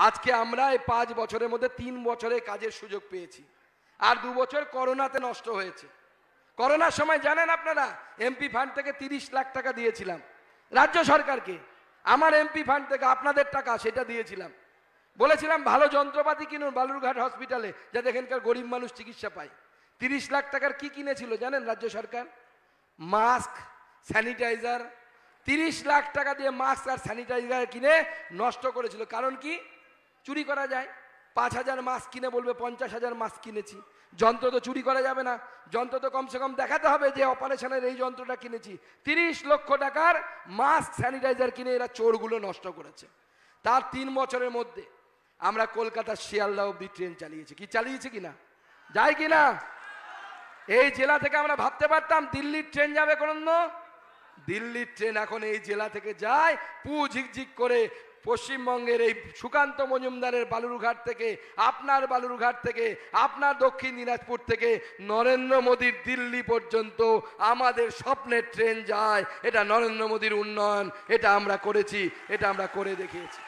আজকে আমরা এই 5 বছরের মধ্যে 3 বছরে কাজের সুযোগ পেয়েছি, আর 2 বছর করোনাতে নষ্ট হয়েছে। করোনার সময় জানেন আপনারা এমপি ফান্ড থেকে 30 লাখ টাকা দিয়েছিলাম রাজ্য সরকারকে, আমার এমপি ফান্ড থেকে আপনাদের টাকা সেটা দিয়েছিলাম। বলেছিলাম ভালো যন্ত্রপাতি কিনুন বালুরঘাট হসপিটালে, যাতে এখানকার গরিব মানুষ চিকিৎসা পায়। 30 লাখ টাকার কি কিনেছিল জানেন রাজ্য সরকার? Mask, sanitiser. 30 লাখ টাকা দিয়ে মাস্ক আর স্যানিটাইজার কিনে নষ্ট করেছিল। কারণ কি? চুরি করা যায়। 5000 মাস্ক কিনে বলবে 50,000 মাস্ক কিনেছি। যন্ত্র তো চুরি করা যাবে না, যন্ত্র তো কমসে কম দেখাতে হবে যে অপারেশনের এই যন্ত্রটা কিনেছি। 30 লক্ষ টাকার মাস্ক স্যানিটাইজার কিনে এরা চোরগুলো নষ্ট করেছে। তার 3 বছরের মধ্যে আমরা কলকাতার শিয়ালদা অব্দি ট্রেন চালিয়েছি। কি চালিয়েছি কিনা? যায় কিনা? এই জেলা থেকে আমরা ভাবতে পারতাম দিল্লির ট্রেন যাবে কোনো? দিল্লির ট্রেন এখন এই জেলা থেকে যায় পু ঝিকঝিক করে পশ্চিমবঙ্গের এই সুকান্ত মজুমদারের বালুরঘাট থেকে, আপনার বালুরঘাট থেকে, আপনার দক্ষিণ দিনাজপুর থেকে নরেন্দ্র মোদীর দিল্লি পর্যন্ত আমাদের স্বপ্নের ট্রেন যায়। এটা নরেন্দ্র মোদীর উন্নয়ন, এটা আমরা করেছি, এটা আমরা করে দেখিয়েছি।